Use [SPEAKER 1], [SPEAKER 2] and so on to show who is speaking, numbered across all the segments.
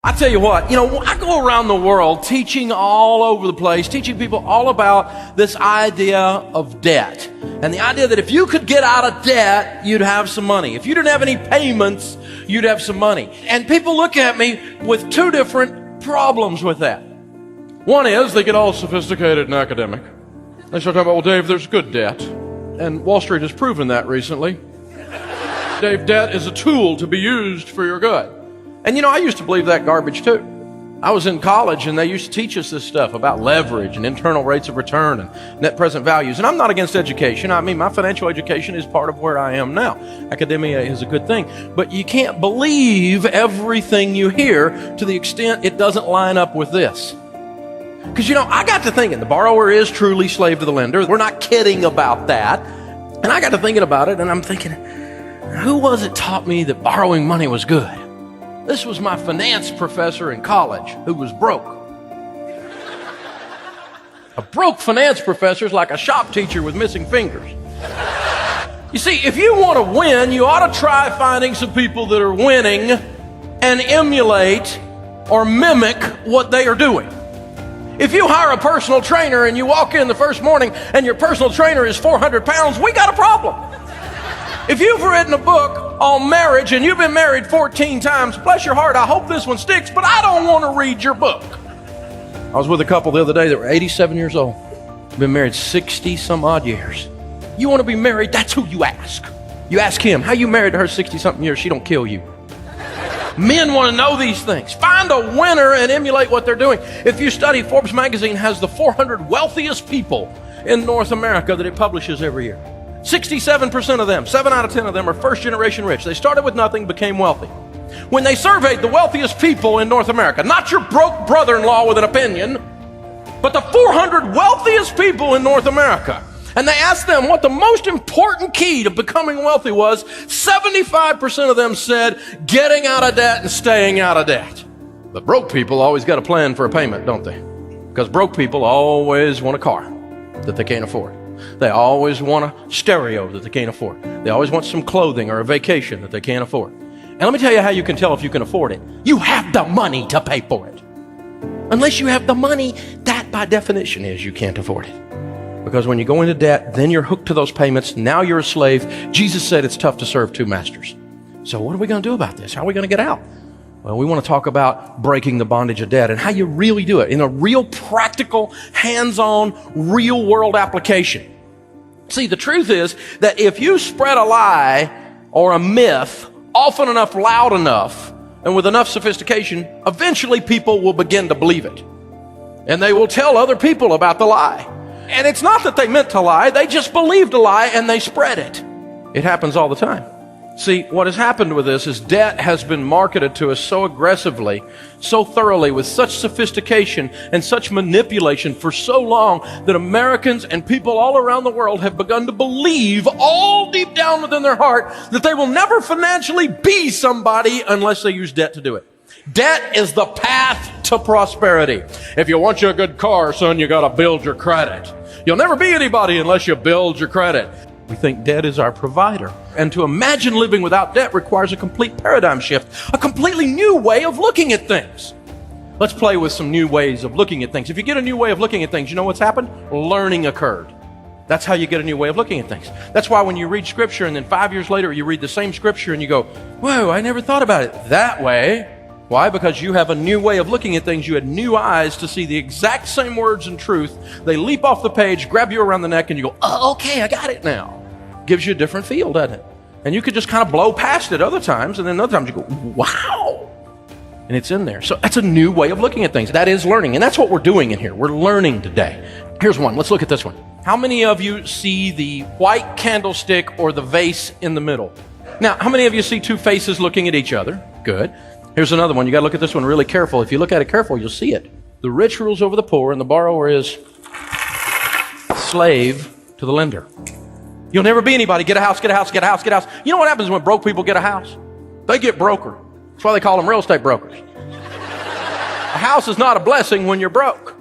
[SPEAKER 1] I tell you what, I go around the world teaching all over the place, teaching people all about this idea of debt. And the idea that if you could get out of debt, you'd have some money. If you didn't have any payments, you'd have some money. And people look at me with two different problems with that. One is they get all sophisticated and academic. They start talking about, well, Dave, there's good debt. And Wall Street has proven that recently. Dave, debt is a tool to be used for your good. And I used to believe that garbage too. I was in college and they used to teach us this stuff about leverage and internal rates of return and net present values. And I'm not against education. I mean, my financial education is part of where I am now. Academia is a good thing. But you can't believe everything you hear to the extent it doesn't line up with this. Because, I got to thinking, the borrower is truly slave to the lender. We're not kidding about that. And I got to thinking about it and I'm thinking, who was it taught me that borrowing money was good? This was my finance professor in college who was broke. A broke finance professor is like a shop teacher with missing fingers. You see, if you want to win, you ought to try finding some people that are winning and emulate or mimic what they are doing. If you hire a personal trainer and you walk in the first morning and your personal trainer is 400 pounds, we got a problem. If you've written a book on marriage and you've been married 14 times, bless your heart, I hope this one sticks, but I don't want to read your book. I was with a couple the other day that were 87 years old. Been married 60 some odd years. You want to be married? That's who you ask. You ask him, how you married to her 60 something years? She don't kill you. Men want to know these things. Find a winner and emulate what they're doing. If you study, Forbes magazine has the 400 wealthiest people in North America that it publishes every year. 67% of them, 7 out of 10 of them are first generation rich. They started with nothing, became wealthy. When they surveyed the wealthiest people in North America, not your broke brother-in-law with an opinion, but the 400 wealthiest people in North America, and they asked them what the most important key to becoming wealthy was, 75% of them said getting out of debt and staying out of debt. But broke people always got a plan for a payment, don't they? Because broke people always want a car that they can't afford. They always want a stereo that they can't afford. They always want some clothing or a vacation that they can't afford. And let me tell you how you can tell if you can afford it. You have the money to pay for it. Unless you have the money, that by definition is you can't afford it. Because when you go into debt, then you're hooked to those payments. Now you're a slave. Jesus said it's tough to serve two masters. So what are we going to do about this? How are we going to get out? Well, we want to talk about breaking the bondage of debt and how you really do it in a real practical, hands-on, real-world application. See, the truth is that if you spread a lie or a myth often enough, loud enough, and with enough sophistication, eventually people will begin to believe it. And they will tell other people about the lie. And it's not that they meant to lie, they just believed a lie and they spread it. It happens all the time. See, what has happened with this is debt has been marketed to us so aggressively, so thoroughly, with such sophistication and such manipulation for so long that Americans and people all around the world have begun to believe all deep down within their heart that they will never financially be somebody unless they use debt to do it. Debt is the path to prosperity. If you want you a good car, son, you got to build your credit. You'll never be anybody unless you build your credit. We think debt is our provider. And to imagine living without debt requires a complete paradigm shift, a completely new way of looking at things. Let's play with some new ways of looking at things. If you get a new way of looking at things, you know what's happened? Learning occurred. That's how you get a new way of looking at things. That's why when you read scripture and then 5 years later you read the same scripture and you go, whoa, I never thought about it that way. Why? Because you have a new way of looking at things. You had new eyes to see the exact same words and truth. They leap off the page, grab you around the neck, and you go, oh, okay, I got it now. Gives you a different feel, doesn't it? And you could just kind of blow past it other times, and then other times you go, wow. And it's in there. So that's a new way of looking at things. That is learning. And that's what we're doing in here. We're learning today. Here's one. Let's look at this one. How many of you see the white candlestick or the vase in the middle? Now, how many of you see two faces looking at each other? Good. Here's another one. You got to look at this one really careful. If you look at it careful, you'll see it. The rich rules over the poor, and the borrower is slave to the lender. You'll never be anybody. Get a house, get a house, get a house, get a house. You know what happens when broke people get a house? They get broker. That's why they call them real estate brokers. A house is not a blessing when you're broke.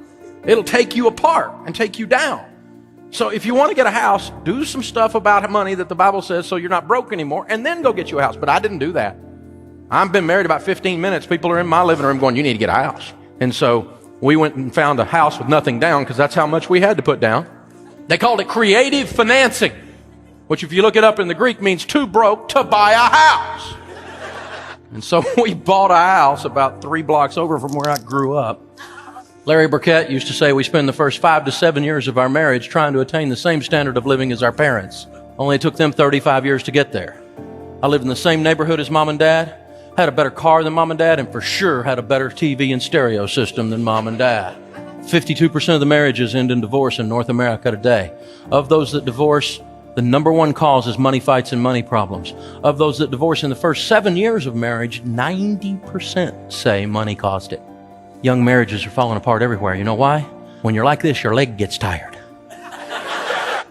[SPEAKER 1] It'll take you apart and take you down. So if you want to get a house, do some stuff about money that the Bible says so you're not broke anymore, and then go get you a house. But I didn't do that. I've been married about 15 minutes. People are in my living room going, you need to get a house. And so we went and found a house with nothing down because that's how much we had to put down. They called it creative financing, which if you look it up in the Greek means too broke to buy a house. And so we bought a house about 3 blocks over from where I grew up. Larry Burkett used to say we spend the first 5 to 7 years of our marriage trying to attain the same standard of living as our parents. Only it took them 35 years to get there. I lived in the same neighborhood as mom and dad, had a better car than mom and dad, and for sure had a better TV and stereo system than mom and dad. 52% of the marriages end in divorce in North America today. Of those that divorce, the number one cause is money fights and money problems. Of those that divorce in the first 7 years of marriage, 90% say money caused it. Young marriages are falling apart everywhere. You know why? When you're like this, your leg gets tired.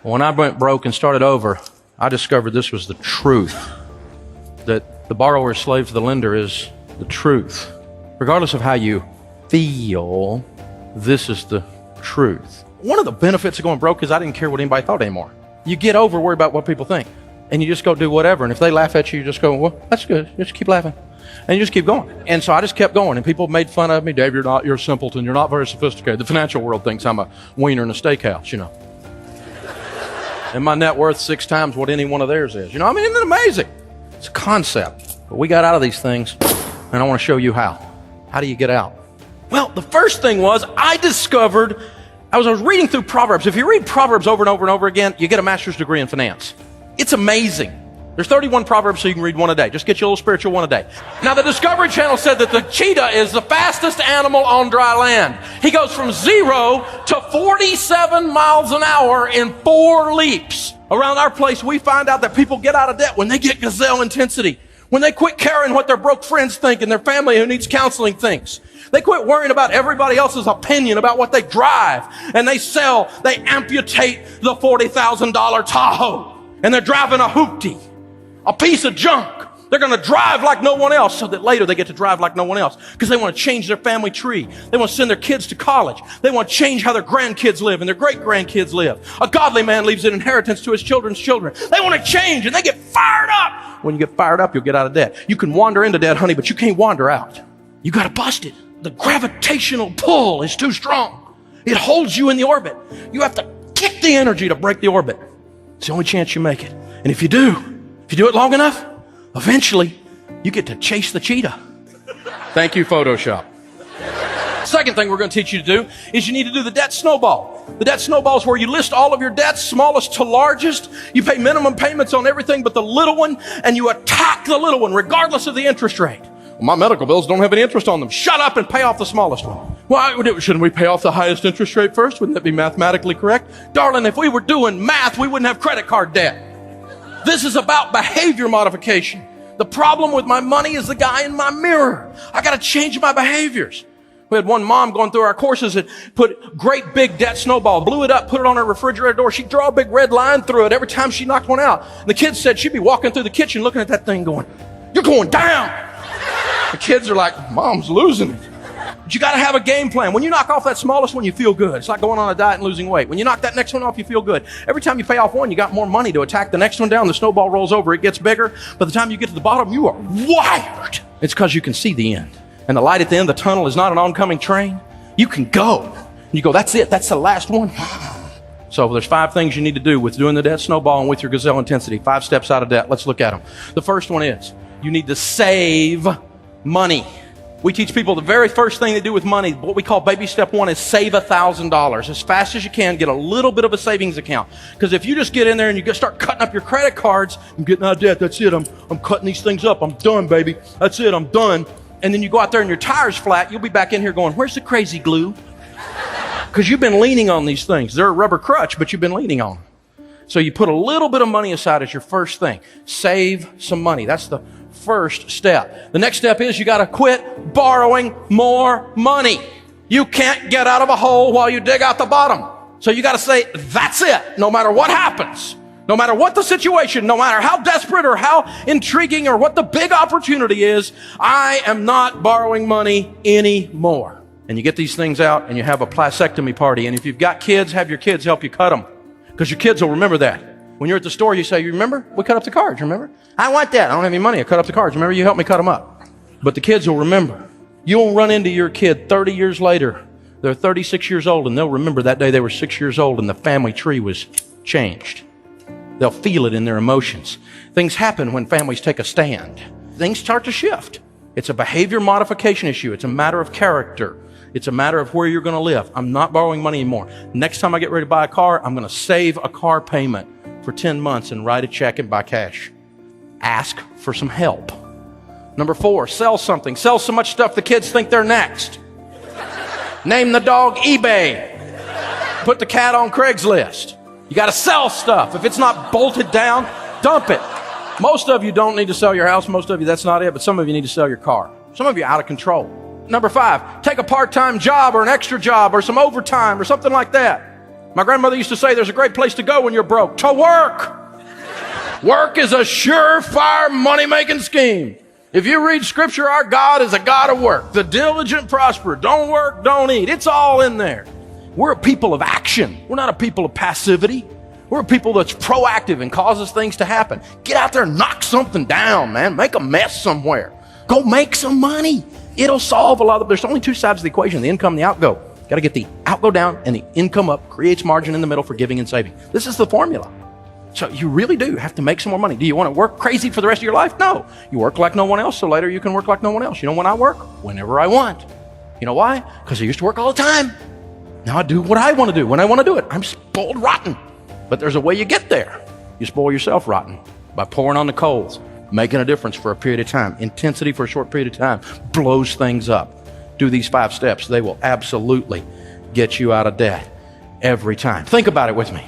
[SPEAKER 1] When I went broke and started over, I discovered this was the truth. That the borrower is slave to the lender is the truth. Regardless of how you feel, this is the truth. One of the benefits of going broke is I didn't care what anybody thought anymore. You get over worry about what people think. And you just go do whatever. And if they laugh at you, you just go, well, that's good. Just keep laughing. And you just keep going. And so I just kept going. And people made fun of me. Dave, you're a simpleton. You're not very sophisticated. The financial world thinks I'm a wiener in a steakhouse, you know. And my net worth 6 times what any one of theirs is. You know, I mean, isn't it amazing? It's a concept. But we got out of these things, and I want to show you how. How do you get out? Well, the first thing was I discovered, I was reading through Proverbs. If you read Proverbs over and over and over again, you get a master's degree in finance. It's amazing. There's 31 Proverbs, so you can read one a day. Just get you a little spiritual one a day. Now, the Discovery Channel said that the cheetah is the fastest animal on dry land. He goes from 0 to 47 miles an hour in 4 leaps. Around our place, we find out that people get out of debt when they get gazelle intensity. When they quit caring what their broke friends think and their family who needs counseling thinks. They quit worrying about everybody else's opinion about what they drive. And they amputate the $40,000 Tahoe. And they're driving a hoopty. A piece of junk. They're going to drive like no one else so that later they get to drive like no one else because they want to change their family tree. They want to send their kids to college. They want to change how their grandkids live and their great-grandkids live. A godly man leaves an inheritance to his children's children. They want to change and they get fired up. When you get fired up, you'll get out of debt. You can wander into debt, honey, but you can't wander out. You got to bust it. The gravitational pull is too strong. It holds you in the orbit. You have to kick the energy to break the orbit. It's the only chance you make it. And if you do it long enough, eventually, you get to chase the cheetah. Thank you, Photoshop. Second thing we're going to teach you to do is you need to do the debt snowball. The debt snowball is where you list all of your debts, smallest to largest. You pay minimum payments on everything but the little one, and you attack the little one regardless of the interest rate. Well, my medical bills don't have any interest on them. Shut up and pay off the smallest one. Why shouldn't we pay off the highest interest rate first? Wouldn't that be mathematically correct? Darling, if we were doing math, we wouldn't have credit card debt. This is about behavior modification. The problem with my money is the guy in my mirror. I got to change my behaviors. We had one mom going through our courses that put great big debt snowball, blew it up, put it on her refrigerator door. She'd draw a big red line through it every time she knocked one out. And the kids said she'd be walking through the kitchen looking at that thing going, "You're going down." The kids are like, "Mom's losing it." But you got to have a game plan. When you knock off that smallest one, you feel good. It's like going on a diet and losing weight. When you knock that next one off, you feel good. Every time you pay off one, you got more money to attack the next one down. The snowball rolls over. It gets bigger. By the time you get to the bottom, you are wired. It's because you can see the end. And the light at the end of the tunnel is not an oncoming train. You can go. And you go, that's it. That's the last one. So there's 5 things you need to do with doing the debt snowball and with your gazelle intensity. 5 steps out of debt. Let's look at them. The first one is you need to save money. We teach people the very first thing they do with money, what we call baby step 1, is save $1,000. As fast as you can, get a little bit of a savings account. Because if you just get in there and you start cutting up your credit cards, I'm getting out of debt, that's it, I'm cutting these things up, I'm done, baby, that's it, I'm done. And then you go out there and your tire's flat, you'll be back in here going, where's the crazy glue? Because you've been leaning on these things. They're a rubber crutch, but you've been leaning on them. So you put a little bit of money aside as your first thing. Save some money. That's the first step. The next step is you got to quit borrowing more money. You can't get out of a hole while you dig out the bottom. So you got to say, that's it, no matter what happens. No matter what the situation, no matter how desperate or how intriguing or what the big opportunity is, I am not borrowing money anymore. And you get these things out and you have a plasectomy party. And if you've got kids, have your kids help you cut them. Because your kids will remember that. When you're at the store, you say, you remember? We cut up the cards, remember? I want that. I don't have any money. I cut up the cards. Remember, you helped me cut them up. But the kids will remember. You'll run into your kid 30 years later. They're 36 years old, and they'll remember that day they were 6 years old and the family tree was changed. They'll feel it in their emotions. Things happen when families take a stand. Things start to shift. It's a behavior modification issue. It's a matter of character. It's a matter of where you're going to live. I'm not borrowing money anymore. Next time I get ready to buy a car, I'm going to save a car payment for 10 months and write a check and buy cash. Ask for some help. Number 4, sell something. Sell so much stuff the kids think they're next. Name the dog eBay. Put the cat on Craigslist. You got to sell stuff. If it's not bolted down, dump it. Most of you don't need to sell your house. Most of you, that's not it. But some of you need to sell your car. Some of you are out of control. Number 5, take a part-time job or an extra job or some overtime or something like that. My grandmother used to say there's a great place to go when you're broke. To work. Work is a surefire money-making scheme. If you read Scripture, our God is a God of work. The diligent prosper. Don't work, don't eat. It's all in there. We're a people of action. We're not a people of passivity. We're a people that's proactive and causes things to happen. Get out there and knock something down, man. Make a mess somewhere. Go make some money. It'll solve a lot of... There's only 2 sides of the equation, the income and the outgo. Got to get the outgo down and the income up. Creates margin in the middle for giving and saving. This is the formula. So you really do have to make some more money. Do you want to work crazy for the rest of your life? No. You work like no one else, so later you can work like no one else. You know when I work? Whenever I want. You know why? Because I used to work all the time. Now I do what I want to do when I want to do it. I'm spoiled rotten. But there's a way you get there. You spoil yourself rotten by pouring on the coals, making a difference for a period of time. Intensity for a short period of time blows things up. Do these 5 steps. They will absolutely get you out of debt every time. Think about it with me.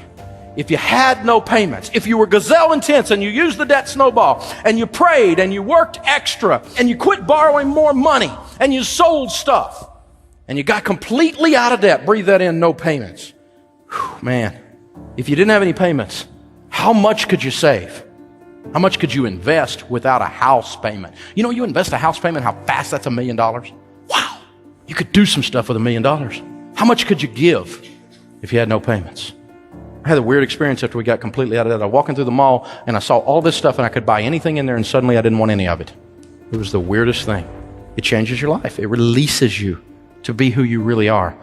[SPEAKER 1] If you had no payments, if you were gazelle intense and you used the debt snowball and you prayed and you worked extra and you quit borrowing more money and you sold stuff, and you got completely out of debt, breathe that in, no payments. Whew, man, if you didn't have any payments, how much could you save? How much could you invest without a house payment? You know, you invest a house payment, how fast that's $1 million? Wow, you could do some stuff with $1 million. How much could you give if you had no payments? I had a weird experience after we got completely out of debt. I was walking through the mall and I saw all this stuff and I could buy anything in there and suddenly I didn't want any of it. It was the weirdest thing. It changes your life. It releases you to be who you really are.